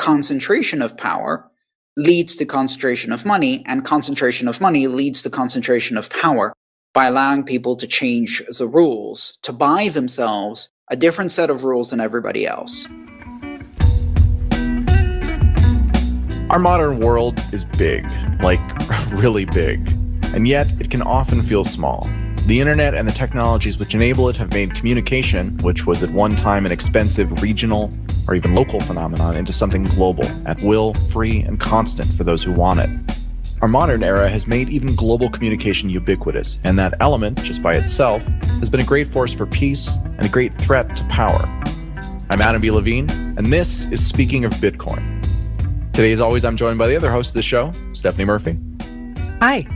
concentration of power leads to concentration of money, and concentration of money leads to concentration of power by allowing people to change the rules, to buy themselves a different set of rules than everybody else. Our modern world is big, like really big, and yet it can often feel small. The internet and the technologies which enable it have made communication, which was at one time an expensive regional or even local phenomenon, into something global, at will, free, and constant for those who want it. Our modern era has made even global communication ubiquitous, and that element, just by itself, has been a great force for peace and a great threat to power. I'm Adam B. Levine, and this is Speaking of Bitcoin. Today, as always, I'm joined by the other host of the show, Stephanie Murphy. Hi.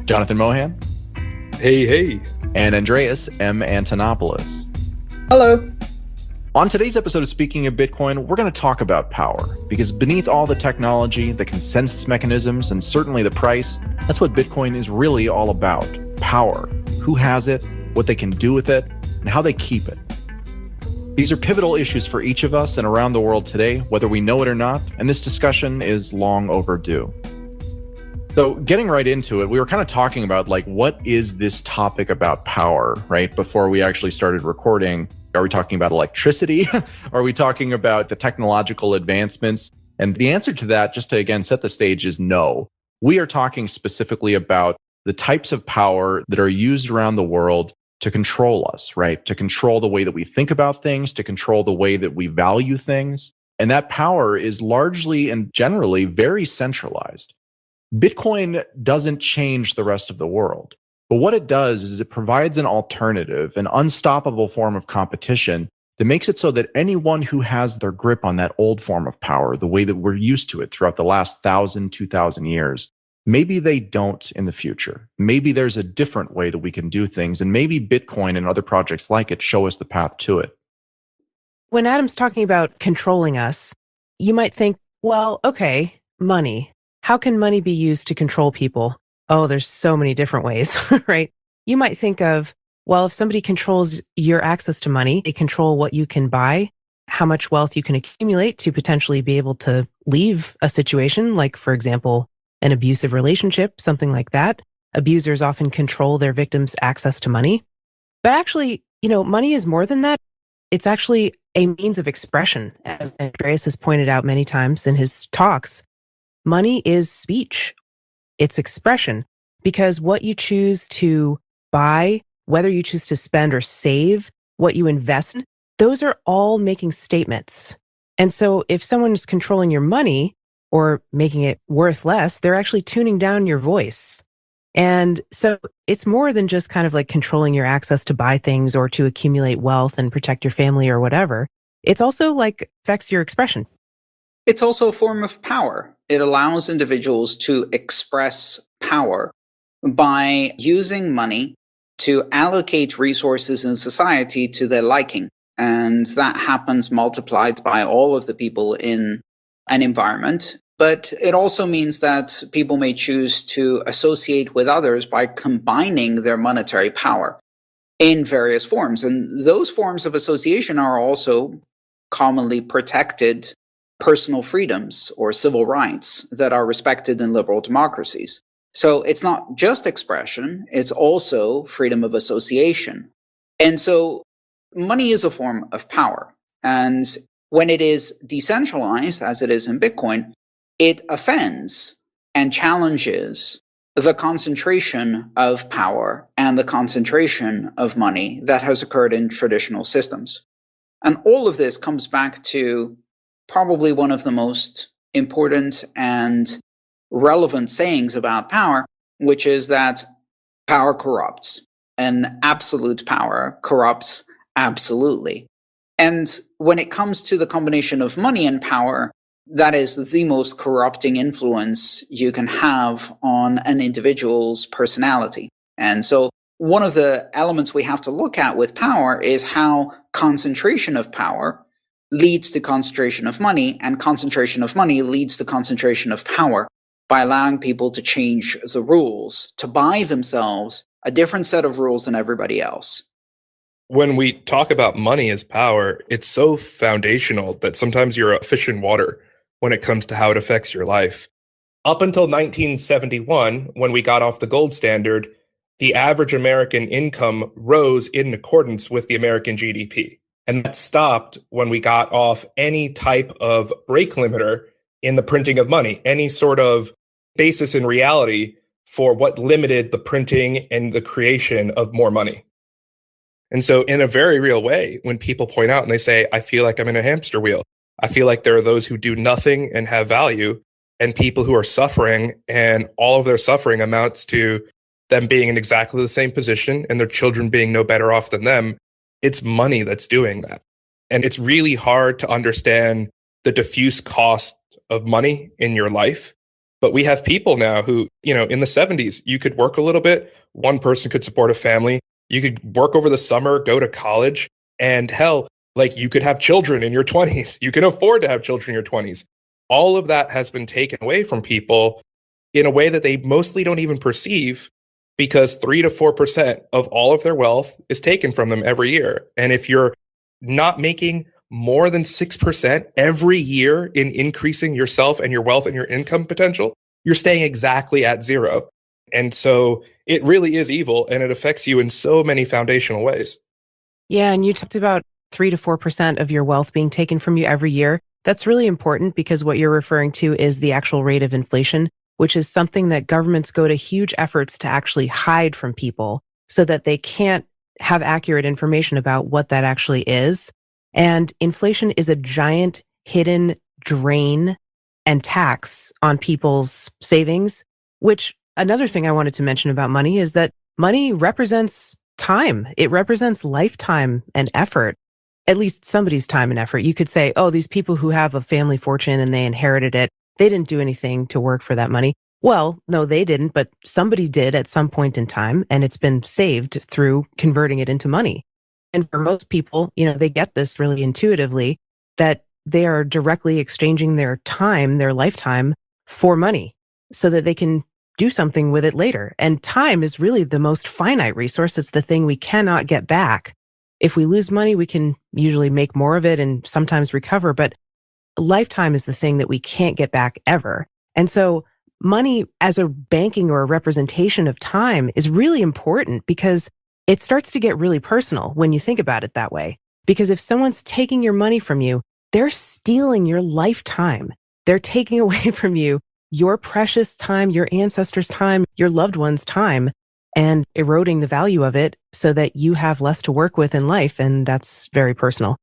Jonathan Mohan. Hey. And Andreas M. Antonopoulos. Hello. On today's episode of Speaking of Bitcoin, we're going to talk about power, because beneath all the technology, the consensus mechanisms, and certainly the price, that's what Bitcoin is really all about. Power. Who has it, what they can do with it, and how they keep it. These are pivotal issues for each of us and around the world today, whether we know it or not, and this discussion is long overdue. So getting right into it, we were kind of talking about what is this topic about power, right? Before we actually started recording. Are we talking about electricity? Are we talking about the technological advancements? And the answer to that, just to again set the stage, is no. We are talking specifically about the types of power that are used around the world to control us, right? To control the way that we think about things, to control the way that we value things. And that power is largely and generally very centralized. Bitcoin doesn't change the rest of the world. But what it does is it provides an alternative, an unstoppable form of competition that makes it so that anyone who has their grip on that old form of power, the way that we're used to it throughout the last 1,000, 2,000 years, maybe they don't in the future. Maybe there's a different way that we can do things, and maybe Bitcoin and other projects like it show us the path to it. When Adam's talking about controlling us, you might think, well, okay, money. How can money be used to control people? Oh, there's so many different ways, right? You might think of, well, if somebody controls your access to money, they control what you can buy, how much wealth you can accumulate to potentially be able to leave a situation, like, for example, an abusive relationship, something like that. Abusers often control their victims' access to money. But actually, money is more than that. It's actually a means of expression, as Andreas has pointed out many times in his talks. Money is speech. It's expression, because what you choose to buy, whether you choose to spend or save, what you invest in, those are all making statements. And so if someone's controlling your money or making it worth less, they're actually tuning down your voice. And so it's more than just kind of like controlling your access to buy things or to accumulate wealth and protect your family or whatever. It's also affects your expression. It's also a form of power. It allows individuals to express power by using money to allocate resources in society to their liking. And that happens multiplied by all of the people in an environment. But it also means that people may choose to associate with others by combining their monetary power in various forms. And those forms of association are also commonly protected personal freedoms or civil rights that are respected in liberal democracies. So it's not just expression, it's also freedom of association. And so money is a form of power. And when it is decentralized, as it is in Bitcoin, it offends and challenges the concentration of power and the concentration of money that has occurred in traditional systems. And all of this comes back to probably one of the most important and relevant sayings about power, which is that power corrupts, and absolute power corrupts absolutely. And when it comes to the combination of money and power, that is the most corrupting influence you can have on an individual's personality. And so one of the elements we have to look at with power is how concentration of power leads to concentration of money, and concentration of money leads to concentration of power by allowing people to change the rules, to buy themselves a different set of rules than everybody else. When we talk about money as power, it's so foundational that sometimes you're a fish in water when it comes to how it affects your life. Up until 1971, when we got off the gold standard, the average American income rose in accordance with the American GDP. And that stopped when we got off any type of rate limiter in the printing of money, any sort of basis in reality for what limited the printing and the creation of more money. And so in a very real way, when people point out and they say, I feel like I'm in a hamster wheel, I feel like there are those who do nothing and have value, and people who are suffering, and all of their suffering amounts to them being in exactly the same position and their children being no better off than them. It's money that's doing that. And it's really hard to understand the diffuse cost of money in your life. But we have people now who, in the 70s, you could work a little bit. One person could support a family. You could work over the summer, go to college, and hell, like you could have children in your 20s. You can afford to have children in your 20s. All of that has been taken away from people in a way that they mostly don't even perceive, because 3 to 4% of all of their wealth is taken from them every year. And if you're not making more than 6% every year in increasing yourself and your wealth and your income potential, you're staying exactly at zero. And so it really is evil, and it affects you in so many foundational ways. Yeah, and you talked about 3 to 4% of your wealth being taken from you every year. That's really important, because what you're referring to is the actual rate of inflation, which is something that governments go to huge efforts to actually hide from people so that they can't have accurate information about what that actually is. And inflation is a giant hidden drain and tax on people's savings, which another thing I wanted to mention about money is that money represents time. It represents lifetime and effort, at least somebody's time and effort. You could say, oh, these people who have a family fortune and they inherited it, they didn't do anything to work for that money. Well, no, they didn't, but somebody did at some point in time, and it's been saved through converting it into money. And for most people, they get this really intuitively, that they are directly exchanging their time, their lifetime, for money so that they can do something with it later. And time is really the most finite resource. It's the thing we cannot get back. If we lose money, we can usually make more of it and sometimes recover, but lifetime is the thing that we can't get back ever. And so money as a banking or a representation of time is really important, because it starts to get really personal when you think about it that way. Because if someone's taking your money from you, they're stealing your lifetime. They're taking away from you your precious time, your ancestors' time, your loved ones' time, and eroding the value of it so that you have less to work with in life. And that's very personal.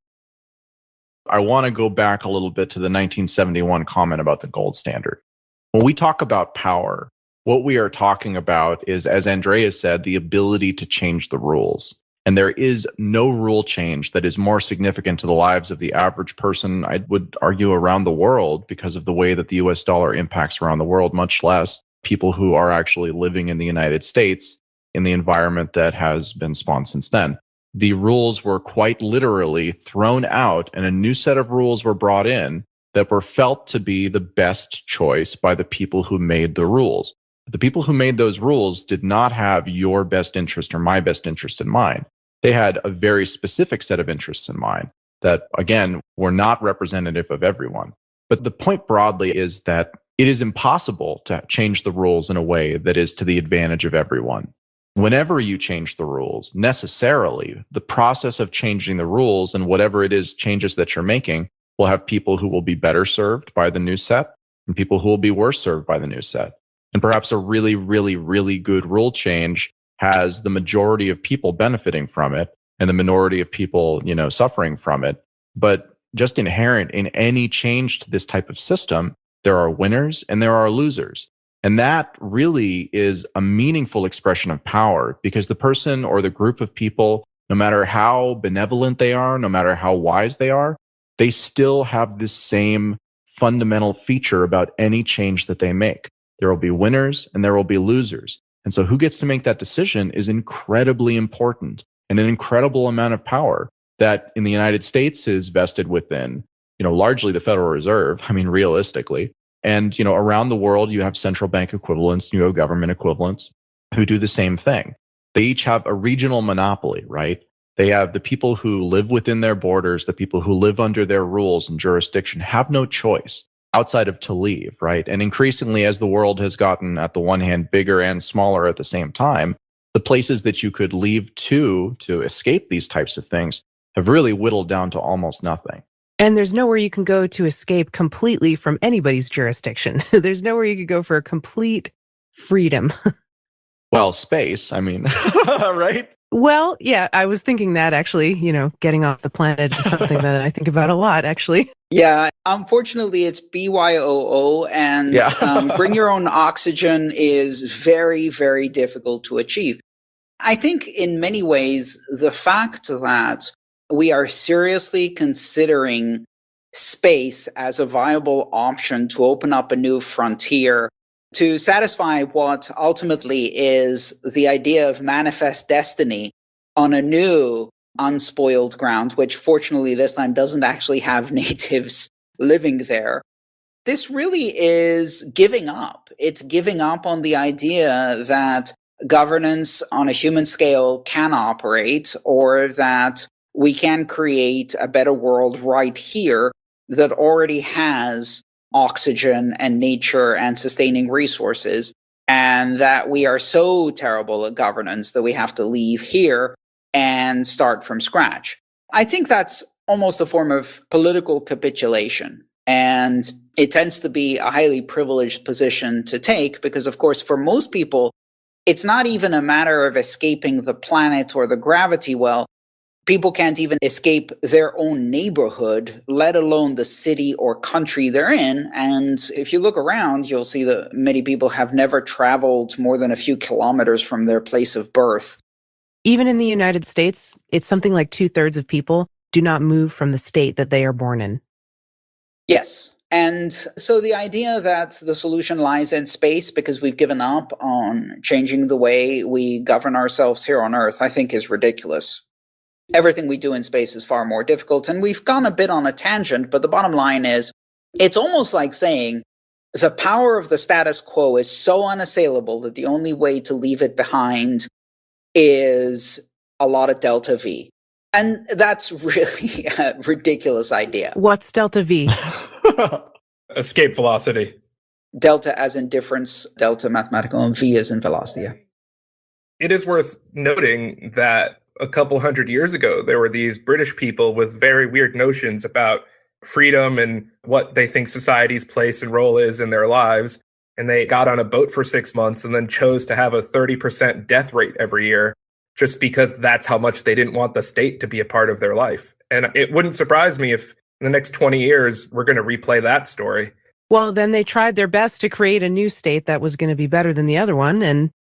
I want to go back a little bit to the 1971 comment about the gold standard. When we talk about power, what we are talking about is, as Andreas said, the ability to change the rules. And there is no rule change that is more significant to the lives of the average person, I would argue, around the world, because of the way that the US dollar impacts around the world, much less people who are actually living in the United States in the environment that has been spawned since then. The rules were quite literally thrown out, and a new set of rules were brought in that were felt to be the best choice by the people who made the rules. The people who made those rules did not have your best interest or my best interest in mind. They had a very specific set of interests in mind that, again, were not representative of everyone. But the point broadly is that it is impossible to change the rules in a way that is to the advantage of everyone. Whenever you change the rules, necessarily, the process of changing the rules and whatever it is changes that you're making will have people who will be better served by the new set and people who will be worse served by the new set. And perhaps a really, really, really good rule change has the majority of people benefiting from it and the minority of people, suffering from it. But just inherent in any change to this type of system, there are winners and there are losers. And that really is a meaningful expression of power, because the person or the group of people, no matter how benevolent they are, no matter how wise they are, they still have this same fundamental feature about any change that they make. There will be winners and there will be losers. And so who gets to make that decision is incredibly important, and an incredible amount of power that in the United States is vested within, largely the Federal Reserve. I mean, realistically. And, around the world, you have central bank equivalents, you have government equivalents who do the same thing. They each have a regional monopoly, right? They have the people who live within their borders, the people who live under their rules and jurisdiction have no choice. outside of to leave, right? And increasingly, as the world has gotten, at the one hand, bigger and smaller at the same time, the places that you could leave to escape these types of things have really whittled down to almost nothing. And there's nowhere you can go to escape completely from anybody's jurisdiction. There's nowhere you could go for a complete freedom. Well, space, I mean, right? Well, yeah, I was thinking that actually, getting off the planet is something that I think about a lot, actually. Yeah, unfortunately, it's BYOO, and bring your own oxygen is very, very difficult to achieve. I think in many ways, the fact that we are seriously considering space as a viable option to open up a new frontier, to satisfy what ultimately is the idea of manifest destiny on a new unspoiled ground, which fortunately this time doesn't actually have natives living there. This really is giving up. It's giving up on the idea that governance on a human scale can operate, or that we can create a better world right here that already has oxygen and nature and sustaining resources, and that we are so terrible at governance that we have to leave here and start from scratch. I think that's almost a form of political capitulation. And it tends to be a highly privileged position to take because, of course, for most people, it's not even a matter of escaping the planet or the gravity well. People can't even escape their own neighborhood, let alone the city or country they're in. And if you look around, you'll see that many people have never traveled more than a few kilometers from their place of birth. Even in the United States, it's something like 2/3 of people do not move from the state that they are born in. Yes. And so the idea that the solution lies in space because we've given up on changing the way we govern ourselves here on Earth, I think is ridiculous. Everything we do in space is far more difficult, and we've gone a bit on a tangent, but the bottom line is, it's almost like saying the power of the status quo is so unassailable that the only way to leave it behind is a lot of delta V. And that's really a ridiculous idea. What's delta V? Escape velocity. Delta as in difference, delta mathematical, and V as in velocity. It is worth noting that a couple hundred years ago, there were these British people with very weird notions about freedom and what they think society's place and role is in their lives. And they got on a boat for 6 months and then chose to have a 30% death rate every year just because that's how much they didn't want the state to be a part of their life. And it wouldn't surprise me if in the next 20 years, we're going to replay that story. Well, then they tried their best to create a new state that was going to be better than the other one. And,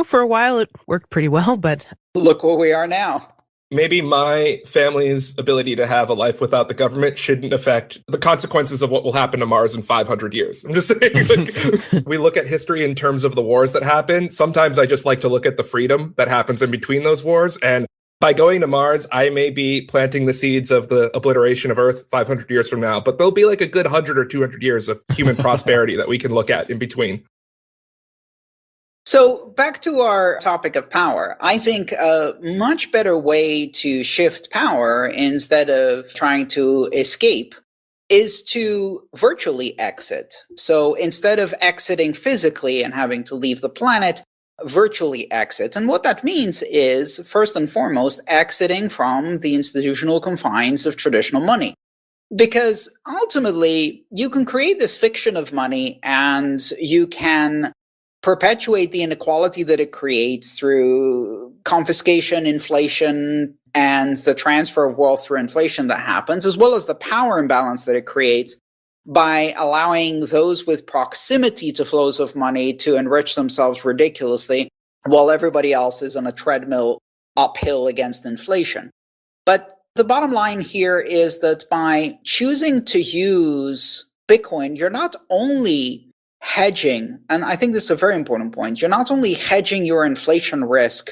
for a while it worked pretty well, but look where we are now. Maybe my family's ability to have a life without the government shouldn't affect the consequences of what will happen to Mars in 500 years. I'm just saying, we look at history in terms of the wars that happen. Sometimes I just like to look at the freedom that happens in between those wars. And by going to Mars, I may be planting the seeds of the obliteration of Earth 500 years from now, but there'll be like a good 100 or 200 years of human prosperity that we can look at in between. So back to our topic of power, I think a much better way to shift power instead of trying to escape is to virtually exit. So instead of exiting physically and having to leave the planet, virtually exit. And what that means is, first and foremost, exiting from the institutional confines of traditional money. Because ultimately, you can create this fiction of money and you can perpetuate the inequality that it creates through confiscation, inflation, and the transfer of wealth through inflation that happens, as well as the power imbalance that it creates by allowing those with proximity to flows of money to enrich themselves ridiculously while everybody else is on a treadmill uphill against inflation. But the bottom line here is that by choosing to use Bitcoin, you're not only hedging, and I think this is a very important point, you're not only hedging your inflation risk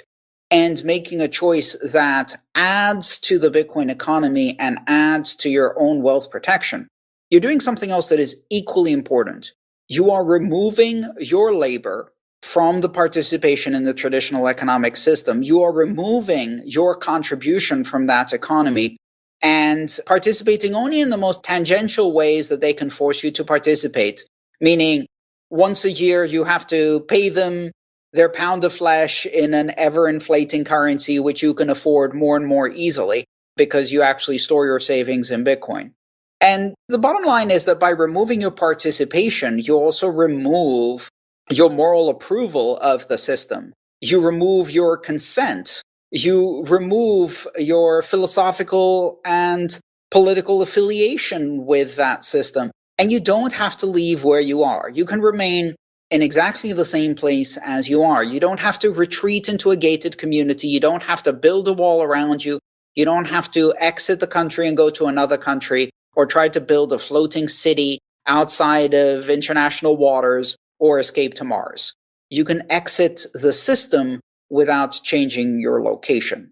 and making a choice that adds to the Bitcoin economy and adds to your own wealth protection. You're doing something else that is equally important. You are removing your labor from the participation in the traditional economic system. You are removing your contribution from that economy and participating only in the most tangential ways that they can force you to participate. Meaning, once a year, you have to pay them their pound of flesh in an ever-inflating currency, which you can afford more and more easily because you actually store your savings in Bitcoin. And the bottom line is that by removing your participation, you also remove your moral approval of the system. You remove your consent. You remove your philosophical and political affiliation with that system. And you don't have to leave where you are. You can remain in exactly the same place as you are. You don't have to retreat into a gated community. You don't have to build a wall around you. You don't have to exit the country and go to another country or try to build a floating city outside of international waters or escape to Mars. You can exit the system without changing your location.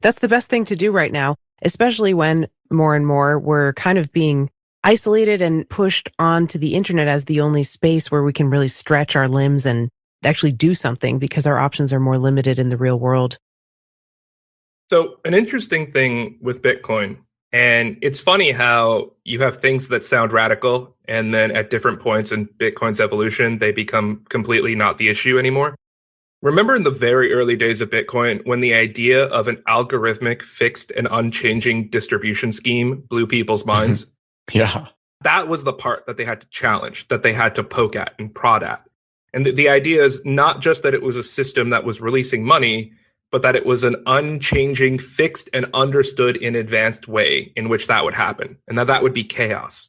That's the best thing to do right now, especially when more and more we're kind of being isolated and pushed onto the internet as the only space where we can really stretch our limbs and actually do something because our options are more limited in the real world. So an interesting thing with Bitcoin, and it's funny how you have things that sound radical, and then at different points in Bitcoin's evolution, they become completely not the issue anymore. Remember in the very early days of Bitcoin, when the idea of an algorithmic, fixed, and unchanging distribution scheme blew people's minds? Yeah. That was the part that they had to challenge, that they had to poke at and prod at. And the idea is not just that it was a system that was releasing money, but that it was an unchanging, fixed, and understood in advanced way in which that would happen. And that would be chaos.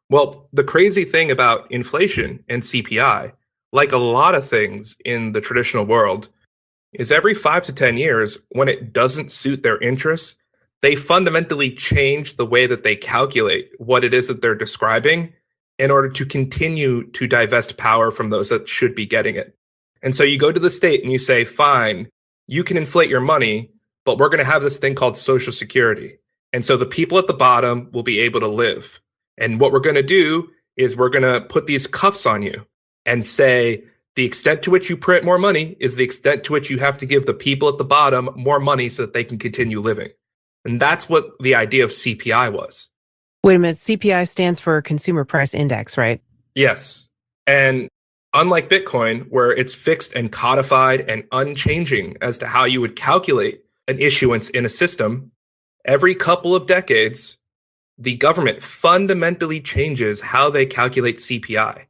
Well, the crazy thing about inflation and CPI, like a lot of things in the traditional world, is every 5 to 10 years, when it doesn't suit their interests, they fundamentally change the way that they calculate what it is that they're describing in order to continue to divest power from those that should be getting it. And so you go to the state and you say, fine, you can inflate your money, but we're going to have this thing called Social Security. And so the people at the bottom will be able to live. And what we're going to do is we're going to put these cuffs on you and say, the extent to which you print more money is the extent to which you have to give the people at the bottom more money so that they can continue living. And that's what the idea of CPI was. Wait a minute, CPI stands for Consumer Price Index, right? Yes. And unlike Bitcoin, where it's fixed and codified and unchanging as to how you would calculate an issuance in a system, every couple of decades, the government fundamentally changes how they calculate CPI.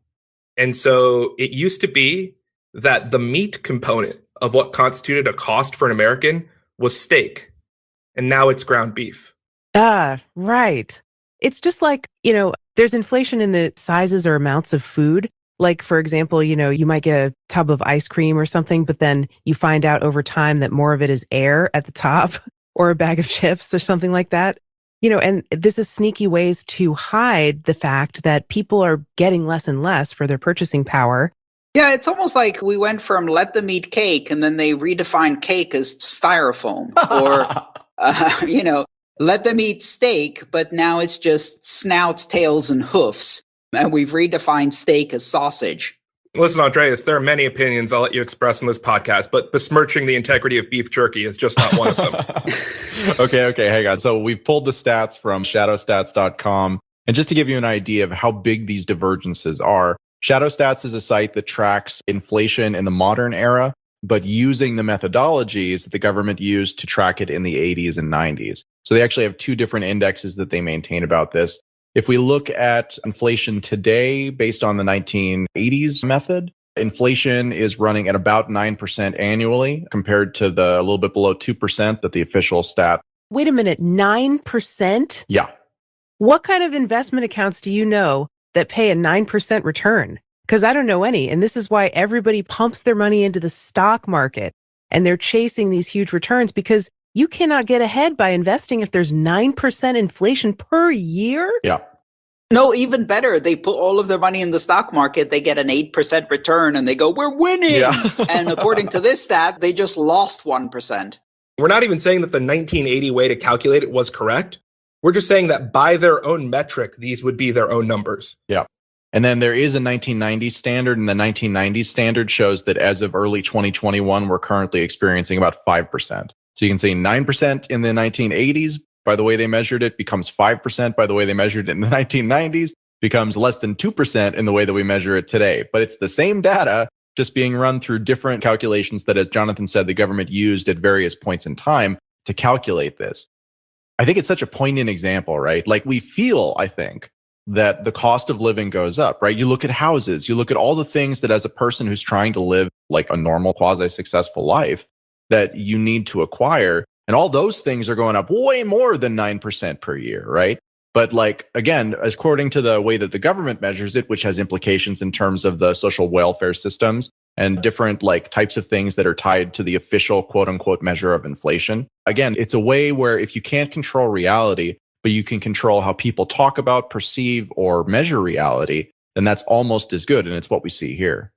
And so it used to be that the meat component of what constituted a cost for an American was steak. And now it's ground beef. Ah, right. It's just like, there's inflation in the sizes or amounts of food. Like, for example, you might get a tub of ice cream or something, but then you find out over time that more of it is air at the top or a bag of chips or something like that. And this is sneaky ways to hide the fact that people are getting less and less for their purchasing power. Yeah, it's almost like we went from let them eat cake and then they redefined cake as styrofoam or, let them eat steak, but now it's just snouts, tails, and hoofs. And we've redefined steak as sausage. Listen, Andreas, there are many opinions I'll let you express in this podcast, but besmirching the integrity of beef jerky is just not one of them. Okay, hang on. So we've pulled the stats from shadowstats.com. And just to give you an idea of how big these divergences are, ShadowStats is a site that tracks inflation in the modern era, but using the methodologies that the government used to track it in the 80s and 90s. So they actually have two different indexes that they maintain about this. If we look at inflation today based on the 1980s method, inflation is running at about 9% annually compared to the a little bit below 2% that the official stat. Wait a minute, 9%? Yeah. What kind of investment accounts do you know that pay a 9% return? Because I don't know any. And this is why everybody pumps their money into the stock market and they're chasing these huge returns because you cannot get ahead by investing if there's 9% inflation per year. Yeah. No, even better. They put all of their money in the stock market. They get an 8% return and they go, we're winning. Yeah. And according to this stat, they just lost 1%. We're not even saying that the 1980 way to calculate it was correct. We're just saying that by their own metric, these would be their own numbers. Yeah. And then there is a 1990s standard, and the 1990s standard shows that as of early 2021, we're currently experiencing about 5%. So you can say 9% in the 1980s by the way they measured it, becomes 5% by the way they measured it in the 1990s, becomes less than 2% in the way that we measure it today. But it's the same data just being run through different calculations that, as Jonathan said, the government used at various points in time to calculate this. I think it's such a poignant example, right? Like we feel, I think, that the cost of living goes up, right? You look at houses, you look at all the things that as a person who's trying to live like a normal quasi-successful life that you need to acquire. And all those things are going up way more than 9% per year, right? But like, again, according to the way that the government measures it, which has implications in terms of the social welfare systems and different like types of things that are tied to the official quote unquote measure of inflation. Again, it's a way where if you can't control reality, but you can control how people talk about, perceive, or measure reality, then that's almost as good. And it's what we see here.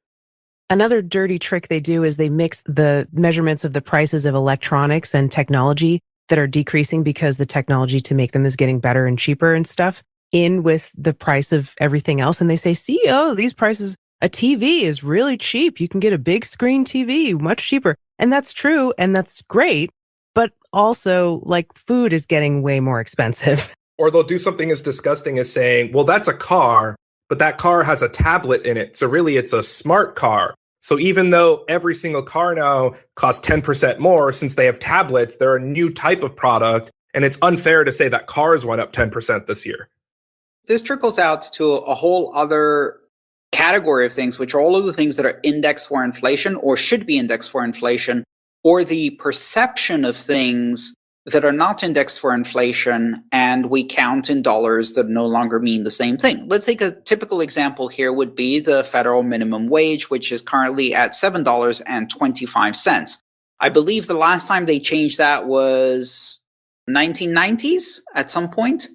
Another dirty trick they do is they mix the measurements of the prices of electronics and technology that are decreasing because the technology to make them is getting better and cheaper and stuff in with the price of everything else. And they say, see, oh, these prices, a TV is really cheap. You can get a big screen TV much cheaper. And that's true. And that's great. But also like food is getting way more expensive. Or they'll do something as disgusting as saying, well, that's a car, but that car has a tablet in it. So really it's a smart car. So even though every single car now costs 10% more, since they have tablets, they're a new type of product. And it's unfair to say that cars went up 10% this year. This trickles out to a whole other category of things, which are all of the things that are indexed for inflation or should be indexed for inflation, or the perception of things that are not indexed for inflation and we count in dollars that no longer mean the same thing. Let's take a typical example here would be the federal minimum wage, which is currently at $7.25. I believe the last time they changed that was 1990s at some point.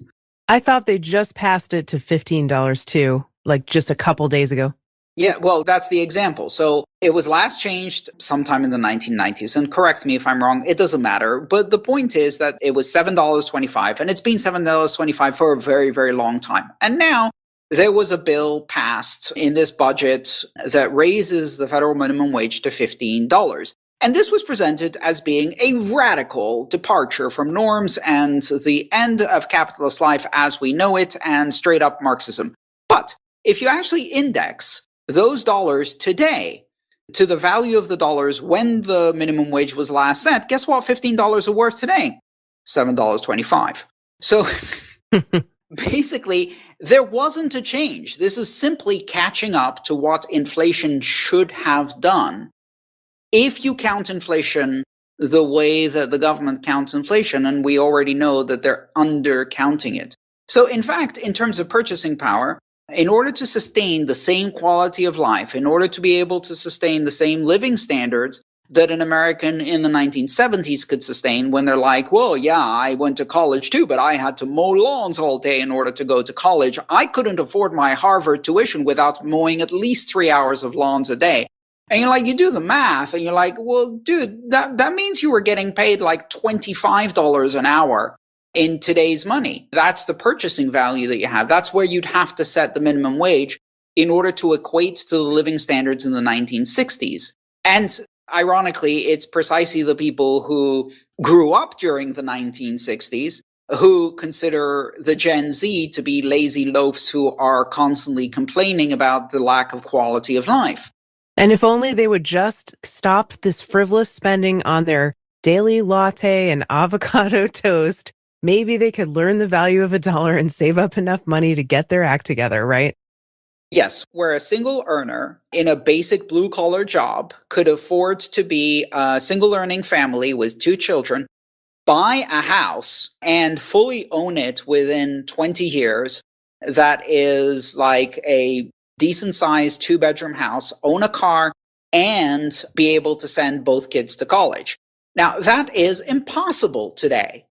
I thought they just passed it to $15 too, like just a couple days ago. Yeah, well, that's the example. So it was last changed sometime in the 1990s. And correct me if I'm wrong, it doesn't matter. But the point is that it was $7.25, and it's been $7.25 for a very, very long time. And now there was a bill passed in this budget that raises the federal minimum wage to $15. And this was presented as being a radical departure from norms and the end of capitalist life as we know it and straight up Marxism. But if you actually index those dollars today to the value of the dollars when the minimum wage was last set, guess what $15 are worth today? $7.25. So basically, there wasn't a change. This is simply catching up to what inflation should have done. If you count inflation the way that the government counts inflation, and we already know that they're undercounting it. So in fact, in terms of purchasing power, in order to sustain the same quality of life, in order to be able to sustain the same living standards that an American in the 1970s could sustain when they're like, well, yeah, I went to college too, but I had to mow lawns all day in order to go to college. I couldn't afford my Harvard tuition without mowing at least 3 hours of lawns a day. And you're like, you do the math and you're like, well, dude, that means you were getting paid like $25 an hour in today's money. That's the purchasing value that you have. That's where you'd have to set the minimum wage in order to equate to the living standards in the 1960s. And ironically, it's precisely the people who grew up during the 1960s who consider the Gen Z to be lazy loafs who are constantly complaining about the lack of quality of life. And if only they would just stop this frivolous spending on their daily latte and avocado toast, maybe they could learn the value of $1 and save up enough money to get their act together, right? Yes, where a single earner in a basic blue-collar job could afford to be a single earning family with 2 children, buy a house and fully own it within 20 years that is like a decent-sized 2-bedroom house, own a car, and be able to send both kids to college. Now, that is impossible today.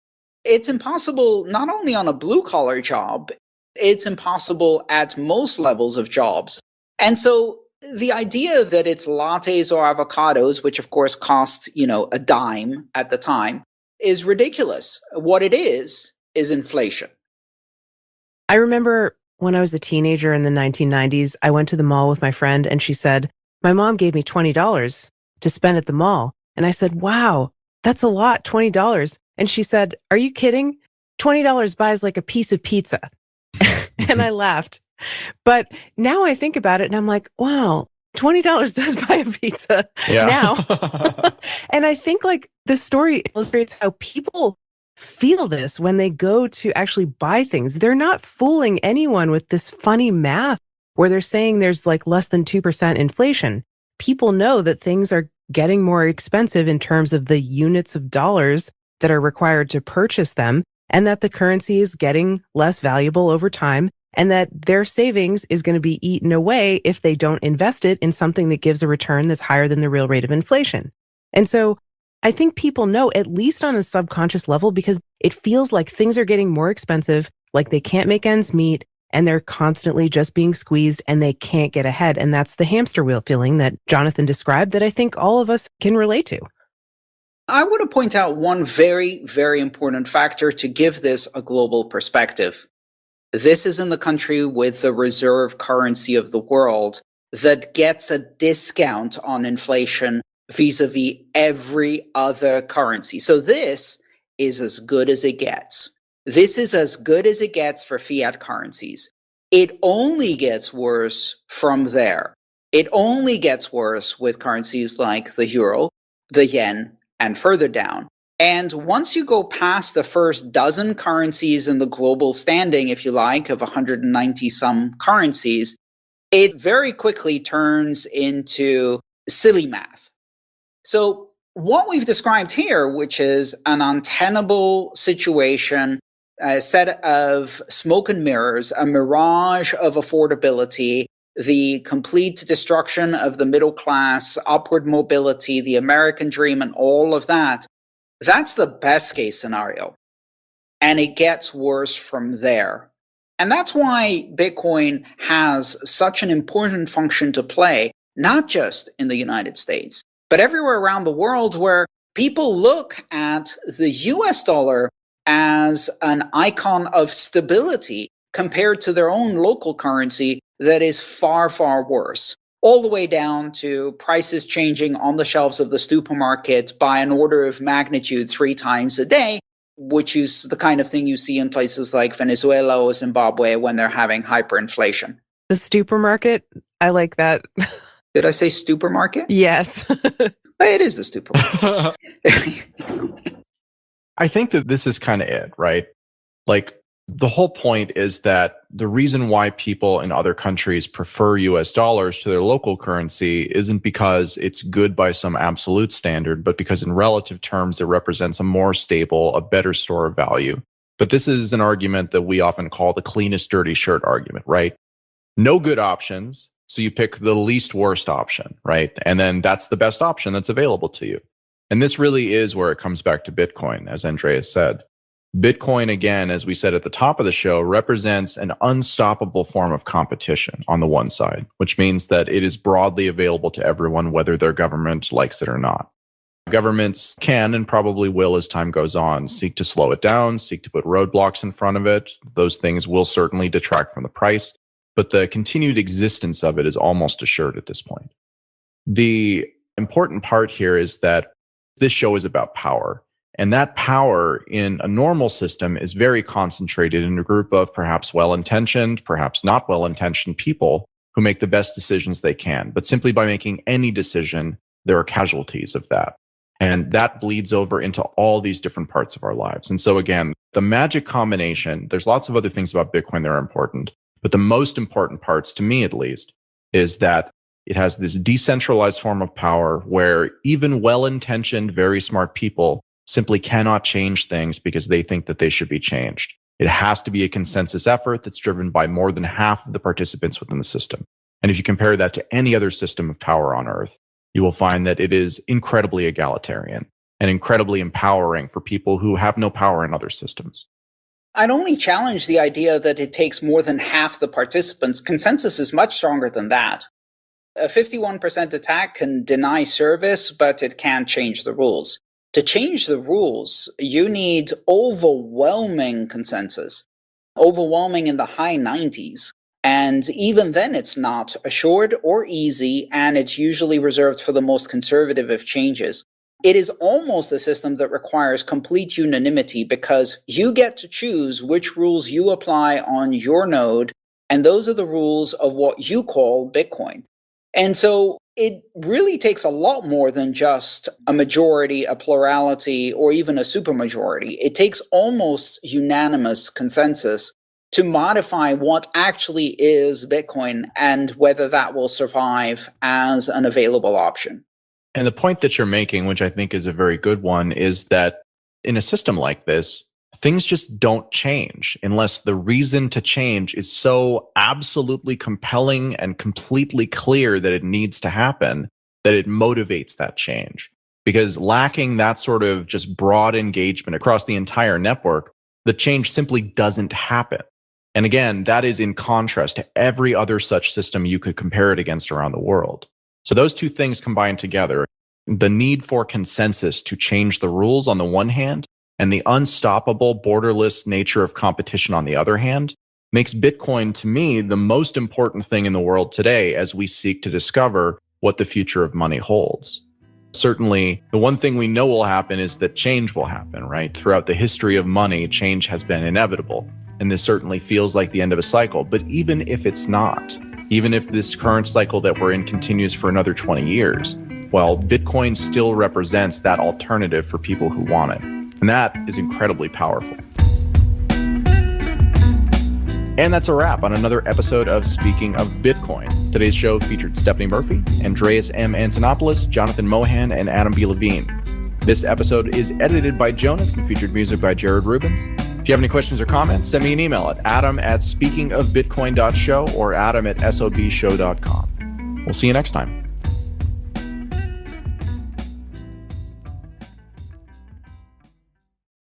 It's impossible not only on a blue-collar job, it's impossible at most levels of jobs. And so the idea that it's lattes or avocados, which of course cost, a dime at the time, is ridiculous. What it is inflation. I remember when I was a teenager in the 1990s, I went to the mall with my friend and she said, my mom gave me $20 to spend at the mall. And I said, wow, that's a lot, $20. And she said, are you kidding? $20 buys like a piece of pizza. And I laughed. But now I think about it and I'm like, wow, $20 does buy a pizza now. And I think like this story illustrates how people feel this when they go to actually buy things. They're not fooling anyone with this funny math where they're saying there's like less than 2% inflation. People know that things are getting more expensive in terms of the units of dollars that are required to purchase them, and that the currency is getting less valuable over time, and that their savings is going to be eaten away if they don't invest it in something that gives a return that's higher than the real rate of inflation. And so I think people know, at least on a subconscious level, because it feels like things are getting more expensive, like they can't make ends meet, and they're constantly just being squeezed and they can't get ahead. And that's the hamster wheel feeling that Jonathan described that I think all of us can relate to. I want to point out one very, very important factor to give this a global perspective. This is in the country with the reserve currency of the world that gets a discount on inflation vis-a-vis every other currency. So this is as good as it gets. This is as good as it gets for fiat currencies. It only gets worse from there. It only gets worse with currencies like the euro, the yen, and further down. And once you go past the first dozen currencies in the global standing, if you like, of 190 some currencies, it very quickly turns into silly math. So what we've described here, which is an untenable situation, a set of smoke and mirrors, a mirage of affordability, the complete destruction of the middle class, upward mobility, the American dream, and all of that, that's the best case scenario. And it gets worse from there. And that's why Bitcoin has such an important function to play, not just in the United States, but everywhere around the world, where people look at the US dollar as an icon of stability compared to their own local currency that is far, far worse, all the way down to prices changing on the shelves of the supermarket by an order of magnitude 3 times a day, which is the kind of thing you see in places like Venezuela or Zimbabwe when they're having hyperinflation. The supermarket, I like that. Did I say supermarket? Yes. It is the supermarket. I think that this is kind of it, right? Like, the whole point is that the reason why people in other countries prefer US dollars to their local currency isn't because it's good by some absolute standard, but because in relative terms, it represents a more stable, a better store of value. But this is an argument that we often call the cleanest dirty shirt argument, right? No good options, so you pick the least worst option, right? And then that's the best option that's available to you. And this really is where it comes back to Bitcoin, as Andreas said. Bitcoin, again, as we said at the top of the show, represents an unstoppable form of competition on the one side, which means that it is broadly available to everyone, whether their government likes it or not. Governments can and probably will, as time goes on, seek to slow it down, seek to put roadblocks in front of it. Those things will certainly detract from the price, but the continued existence of it is almost assured at this point. The important part here is that this show is about power. And that power in a normal system is very concentrated in a group of perhaps well-intentioned, perhaps not well-intentioned people who make the best decisions they can. But simply by making any decision, there are casualties of that. And that bleeds over into all these different parts of our lives. And so again, the magic combination, there's lots of other things about Bitcoin that are important, but the most important parts, to me at least, is that it has this decentralized form of power where even well-intentioned, very smart people simply cannot change things because they think that they should be changed. It has to be a consensus effort that's driven by more than half of the participants within the system. And if you compare that to any other system of power on Earth, you will find that it is incredibly egalitarian and incredibly empowering for people who have no power in other systems. I'd only challenge the idea that it takes more than half the participants. Consensus is much stronger than that. A 51% attack can deny service, but it can't change the rules. To change the rules, you need overwhelming consensus, overwhelming in the high 90s. And even then, it's not assured or easy, and it's usually reserved for the most conservative of changes. it is almost a system that requires complete unanimity because you get to choose which rules you apply on your node, and those are the rules of what you call Bitcoin. And so it really takes a lot more than just a majority, a plurality, or even a supermajority. It takes almost unanimous consensus to modify what actually is Bitcoin and whether that will survive as an available option. And the point that you're making, which I think is a very good one, is that in a system like this, things just don't change unless the reason to change is so absolutely compelling and completely clear that it needs to happen, that it motivates that change. Because lacking that sort of just broad engagement across the entire network, the change simply doesn't happen. And again, that is in contrast to every other such system you could compare it against around the world. So those two things combined together, the need for consensus to change the rules on the one hand, and the unstoppable, borderless nature of competition on the other hand, makes Bitcoin, to me, the most important thing in the world today as we seek to discover what the future of money holds. Certainly, the one thing we know will happen is that change will happen, right? Throughout the history of money, change has been inevitable. And this certainly feels like the end of a cycle. But even if it's not, even if this current cycle that we're in continues for another 20 years, well, Bitcoin still represents that alternative for people who want it. And that is incredibly powerful. And that's a wrap on another episode of Speaking of Bitcoin. Today's show featured Stephanie Murphy, Andreas M. Antonopoulos, Jonathan Mohan, and Adam B. Levine. This episode is edited by Jonas and featured music by Jared Rubens. If you have any questions or comments, send me an email at adam@speakingofbitcoin.show or adam@sobshow.com. We'll see you next time.